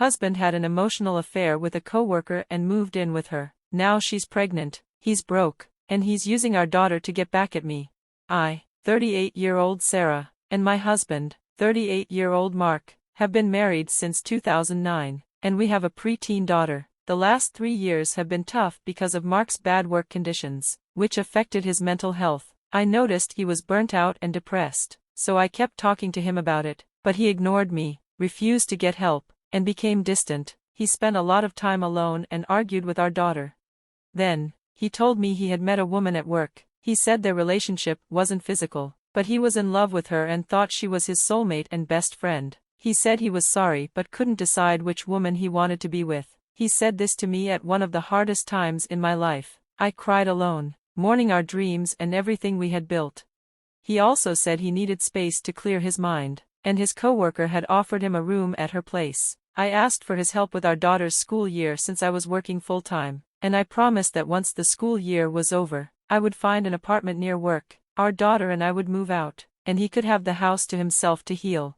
Husband had an emotional affair with a coworker and moved in with her. Now she's pregnant, he's broke, and he's using our daughter to get back at me. I, 38-year-old Sara, and my husband, 38-year-old Mark, have been married since 2009, and we have a preteen daughter. The last 3 years have been tough because of Mark's bad work conditions, which affected his mental health. I noticed he was burnt out and depressed, so I kept talking to him about it, but he ignored me, refused to get help, and became distant. He spent a lot of time alone and argued with our daughter. Then, he told me he had met a woman at work. He said their relationship wasn't physical, but he was in love with her and thought she was his soulmate and best friend. He said he was sorry but couldn't decide which woman he wanted to be with. He said this to me at one of the hardest times in my life. I cried alone, mourning our dreams and everything we had built. He also said he needed space to clear his mind, and his coworker had offered him a room at her place. I asked for his help with our daughter's school year since I was working full-time, and I promised that once the school year was over, I would find an apartment near work. Our daughter and I would move out, and he could have the house to himself to heal.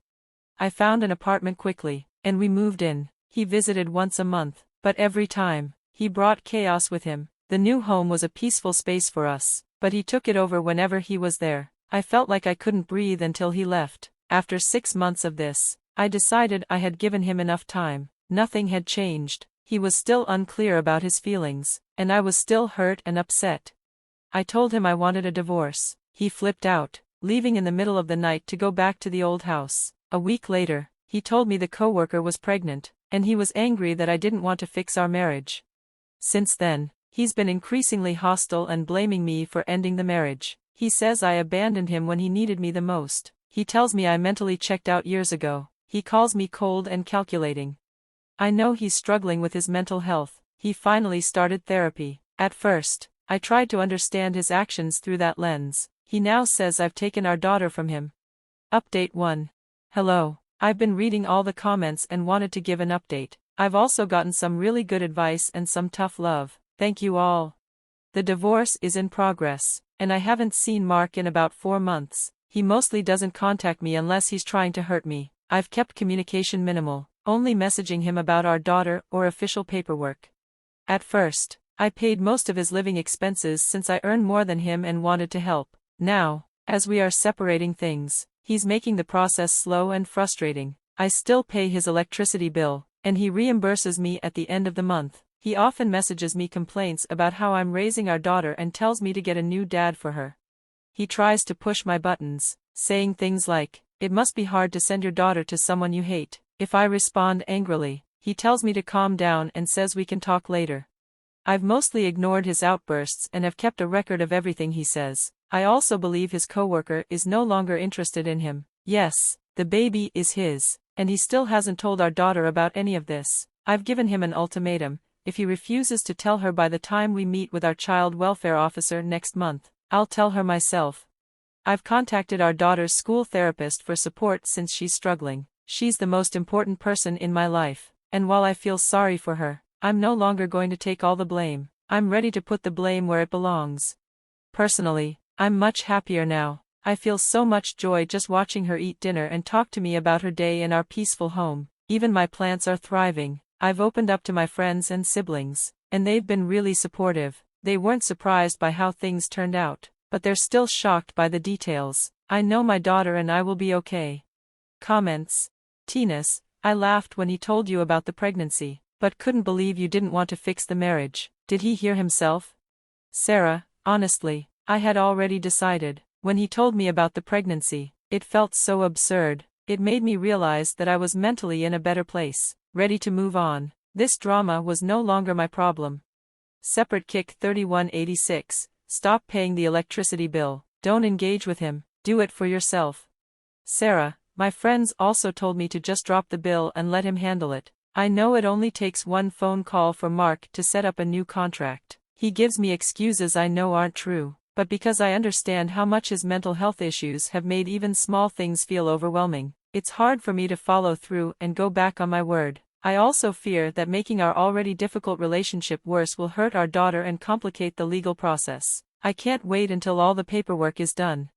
I found an apartment quickly, and we moved in. He visited once a month, but every time, he brought chaos with him. The new home was a peaceful space for us, but he took it over whenever he was there. I felt like I couldn't breathe until he left. After 6 months of this, I decided I had given him enough time. Nothing had changed. He was still unclear about his feelings, and I was still hurt and upset. I told him I wanted a divorce. He flipped out, leaving in the middle of the night to go back to the old house. A week later, he told me the coworker was pregnant, and he was angry that I didn't want to fix our marriage. Since then, he's been increasingly hostile and blaming me for ending the marriage. He says I abandoned him when he needed me the most. He tells me I mentally checked out years ago. He calls me cold and calculating. I know he's struggling with his mental health. He finally started therapy. At first, I tried to understand his actions through that lens. He now says I've taken our daughter from him. Update 1. Hello. I've been reading all the comments and wanted to give an update. I've also gotten some really good advice and some tough love. Thank you all. The divorce is in progress, and I haven't seen Mark in about 4 months. He mostly doesn't contact me unless he's trying to hurt me. I've kept communication minimal, only messaging him about our daughter or official paperwork. At first, I paid most of his living expenses since I earn more than him and wanted to help. Now, as we are separating things, he's making the process slow and frustrating. I still pay his electricity bill, and he reimburses me at the end of the month. He often messages me complaints about how I'm raising our daughter and tells me to get a new dad for her. He tries to push my buttons, saying things like, "It must be hard to send your daughter to someone you hate." If I respond angrily, he tells me to calm down and says we can talk later. I've mostly ignored his outbursts and have kept a record of everything he says. I also believe his coworker is no longer interested in him. Yes, the baby is his, and he still hasn't told our daughter about any of this. I've given him an ultimatum. If he refuses to tell her by the time we meet with our child welfare officer next month, I'll tell her myself. I've contacted our daughter's school therapist for support since she's struggling. She's the most important person in my life, and while I feel sorry for her, I'm no longer going to take all the blame. I'm ready to put the blame where it belongs. Personally, I'm much happier now. I feel so much joy just watching her eat dinner and talk to me about her day in our peaceful home. Even my plants are thriving. I've opened up to my friends and siblings, and they've been really supportive. They weren't surprised by how things turned out, but they're still shocked by the details. I know my daughter and I will be okay. Comments. Tinas, I laughed when he told you about the pregnancy, but couldn't believe you didn't want to fix the marriage. Did he hear himself? Sara, honestly, I had already decided. When he told me about the pregnancy, it felt so absurd. It made me realize that I was mentally in a better place, ready to move on. This drama was no longer my problem. Separate Kick 3186, stop paying the electricity bill. Don't engage with him, do it for yourself. Sara, my friends also told me to just drop the bill and let him handle it. I know it only takes one phone call for Mark to set up a new contract. He gives me excuses I know aren't true, but because I understand how much his mental health issues have made even small things feel overwhelming, it's hard for me to follow through and go back on my word. I also fear that making our already difficult relationship worse will hurt our daughter and complicate the legal process. I can't wait until all the paperwork is done.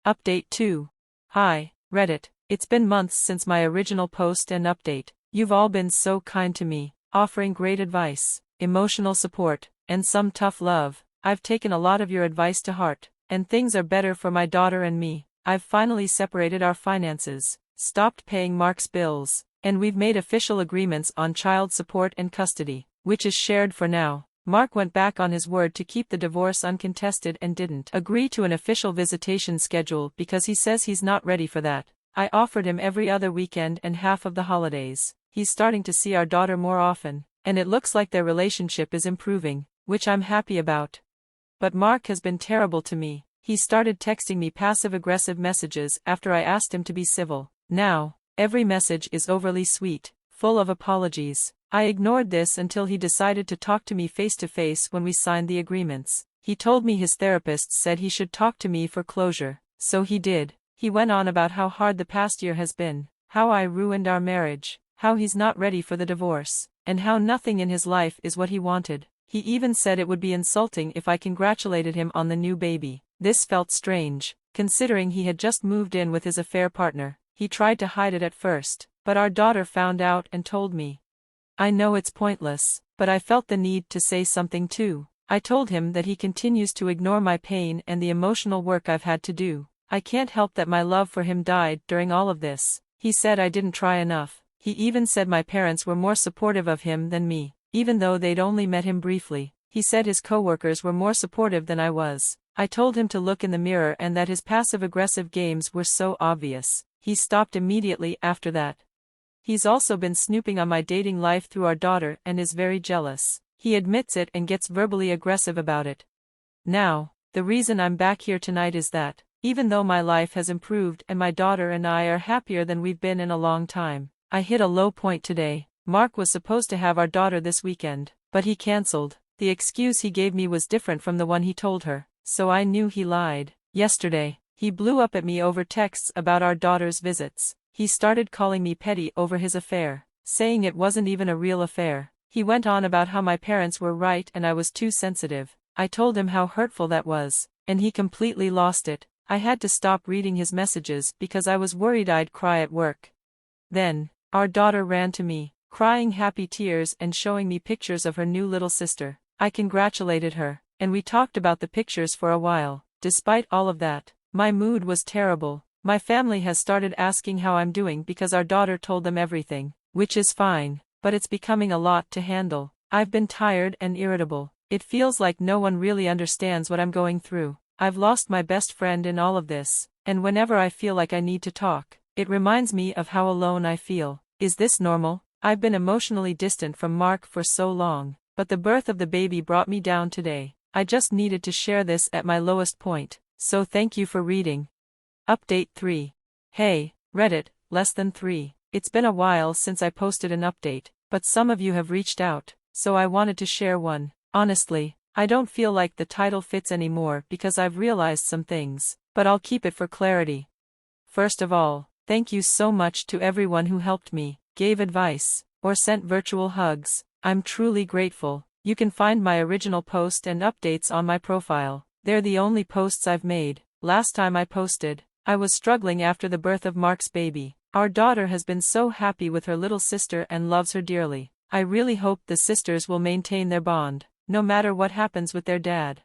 Update 2. Hi, Reddit. It's been months since my original post and update. You've all been so kind to me, offering great advice, emotional support, and some tough love. I've taken a lot of your advice to heart, and things are better for my daughter and me. I've finally separated our finances, stopped paying Mark's bills, and we've made official agreements on child support and custody, which is shared for now. Mark went back on his word to keep the divorce uncontested and didn't agree to an official visitation schedule because he says he's not ready for that. I offered him every other weekend and half of the holidays. He's starting to see our daughter more often, and it looks like their relationship is improving, which I'm happy about. But Mark has been terrible to me. He started texting me passive-aggressive messages after I asked him to be civil. Now, every message is overly sweet, full of apologies. I ignored this until he decided to talk to me face-to-face when we signed the agreements. He told me his therapist said he should talk to me for closure, so he did. He went on about how hard the past year has been, how I ruined our marriage, how he's not ready for the divorce, and how nothing in his life is what he wanted. He even said it would be insulting if I congratulated him on the new baby. This felt strange, considering he had just moved in with his affair partner. He tried to hide it at first, but our daughter found out and told me. I know it's pointless, but I felt the need to say something too. I told him that he continues to ignore my pain and the emotional work I've had to do. I can't help that my love for him died during all of this. He said I didn't try enough. He even said my parents were more supportive of him than me, even though they'd only met him briefly. He said his coworkers were more supportive than I was. I told him to look in the mirror and that his passive-aggressive games were so obvious. He stopped immediately after that. He's also been snooping on my dating life through our daughter and is very jealous. He admits it and gets verbally aggressive about it. Now, the reason I'm back here tonight is that, even though my life has improved and my daughter and I are happier than we've been in a long time, I hit a low point today. Mark was supposed to have our daughter this weekend, but he cancelled. The excuse he gave me was different from the one he told her, so I knew he lied. Yesterday, he blew up at me over texts about our daughter's visits. He started calling me petty over his affair, saying it wasn't even a real affair. He went on about how my parents were right and I was too sensitive. I told him how hurtful that was, and he completely lost it. I had to stop reading his messages because I was worried I'd cry at work. Then, our daughter ran to me, crying happy tears and showing me pictures of her new little sister. I congratulated her, and we talked about the pictures for a while. Despite all of that, my mood was terrible. My family has started asking how I'm doing because our daughter told them everything, which is fine, but it's becoming a lot to handle. I've been tired and irritable. It feels like no one really understands what I'm going through. I've lost my best friend in all of this, and whenever I feel like I need to talk, it reminds me of how alone I feel. Is this normal? I've been emotionally distant from Mark for so long, but the birth of the baby brought me down today. I just needed to share this at my lowest point, so thank you for reading. Update 3. Hey, Reddit, less than 3. It's been a while since I posted an update, but some of you have reached out, so I wanted to share one. Honestly, I don't feel like the title fits anymore because I've realized some things, but I'll keep it for clarity. First of all, thank you so much to everyone who helped me, gave advice, or sent virtual hugs. I'm truly grateful. You can find my original post and updates on my profile. They're the only posts I've made. Last time I posted, I was struggling after the birth of Mark's baby. Our daughter has been so happy with her little sister and loves her dearly. I really hope the sisters will maintain their bond, no matter what happens with their dad.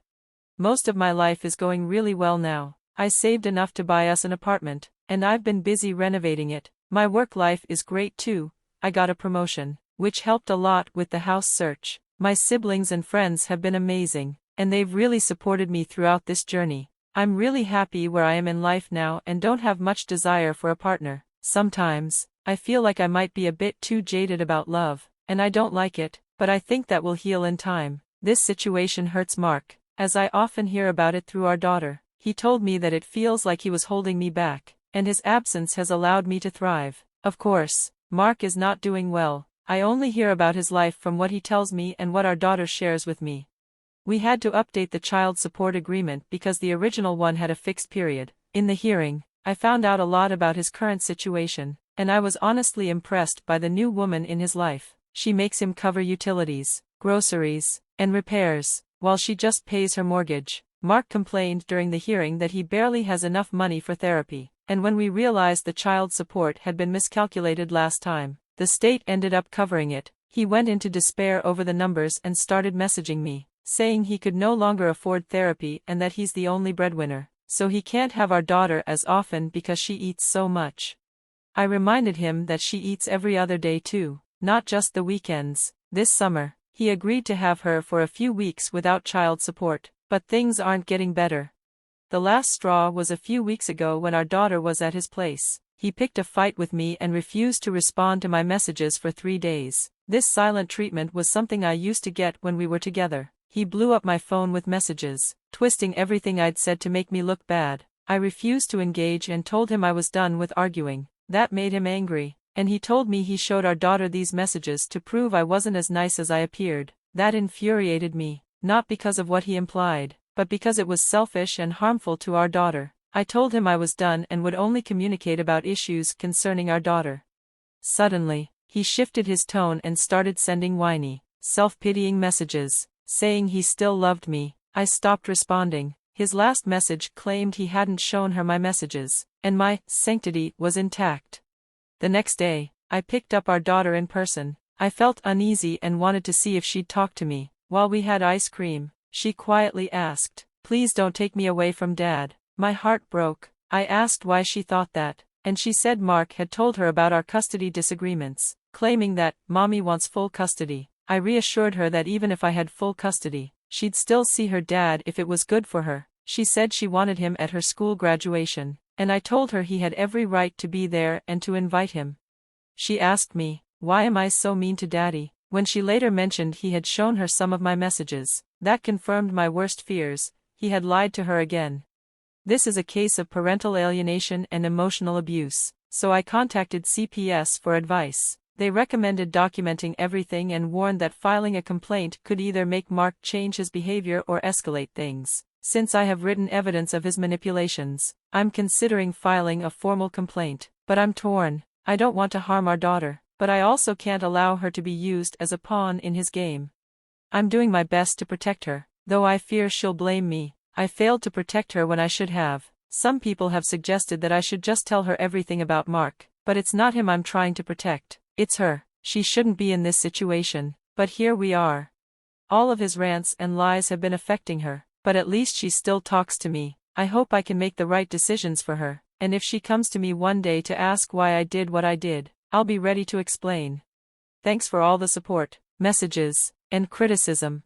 Most of my life is going really well now. I saved enough to buy us an apartment, and I've been busy renovating it. My work life is great too. I got a promotion, which helped a lot with the house search. My siblings and friends have been amazing, and they've really supported me throughout this journey. I'm really happy where I am in life now and don't have much desire for a partner. Sometimes, I feel like I might be a bit too jaded about love, and I don't like it, but I think that will heal in time. This situation hurts Mark, as I often hear about it through our daughter. He told me that it feels like he was holding me back, and his absence has allowed me to thrive. Of course, Mark is not doing well. I only hear about his life from what he tells me and what our daughter shares with me. We had to update the child support agreement because the original one had a fixed period. In the hearing, I found out a lot about his current situation, and I was honestly impressed by the new woman in his life. She makes him cover utilities, groceries, and repairs, while she just pays her mortgage. Mark complained during the hearing that he barely has enough money for therapy, and when we realized the child support had been miscalculated last time, The state ended up covering it. He went into despair over the numbers and started messaging me, saying he could no longer afford therapy and that he's the only breadwinner, so he can't have our daughter as often because she eats so much. I reminded him that she eats every other day too, not just the weekends. This summer, he agreed to have her for a few weeks without child support, but things aren't getting better. The last straw was a few weeks ago when our daughter was at his place. He picked a fight with me and refused to respond to my messages for 3 days. This silent treatment was something I used to get when we were together. He blew up my phone with messages, twisting everything I'd said to make me look bad. I refused to engage and told him I was done with arguing. That made him angry, and he told me he showed our daughter these messages to prove I wasn't as nice as I appeared. That infuriated me, not because of what he implied, but because it was selfish and harmful to our daughter. I told him I was done and would only communicate about issues concerning our daughter. Suddenly, he shifted his tone and started sending whiny, self-pitying messages, saying he still loved me. I stopped responding. His last message claimed he hadn't shown her my messages, and my sanctity was intact. The next day, I picked up our daughter in person. I felt uneasy and wanted to see if she'd talk to me. While we had ice cream, she quietly asked, "Please don't take me away from Dad." My heart broke. I asked why she thought that, and she said Mark had told her about our custody disagreements, claiming that Mommy wants full custody. I reassured her that even if I had full custody, she'd still see her dad if it was good for her. She said she wanted him at her school graduation, and I told her he had every right to be there and to invite him. She asked me, "Why am I so mean to Daddy?" When she later mentioned he had shown her some of my messages, that confirmed my worst fears. He had lied to her again. This is a case of parental alienation and emotional abuse, so I contacted CPS for advice. They recommended documenting everything and warned that filing a complaint could either make Mark change his behavior or escalate things. Since I have written evidence of his manipulations, I'm considering filing a formal complaint, but I'm torn. I don't want to harm our daughter, but I also can't allow her to be used as a pawn in his game. I'm doing my best to protect her, though I fear she'll blame me. I failed to protect her when I should have. Some people have suggested that I should just tell her everything about Mark, but it's not him I'm trying to protect, it's her. She shouldn't be in this situation, but here we are. All of his rants and lies have been affecting her, but at least she still talks to me. I hope I can make the right decisions for her, and if she comes to me one day to ask why I did what I did, I'll be ready to explain. Thanks for all the support, messages, and criticism.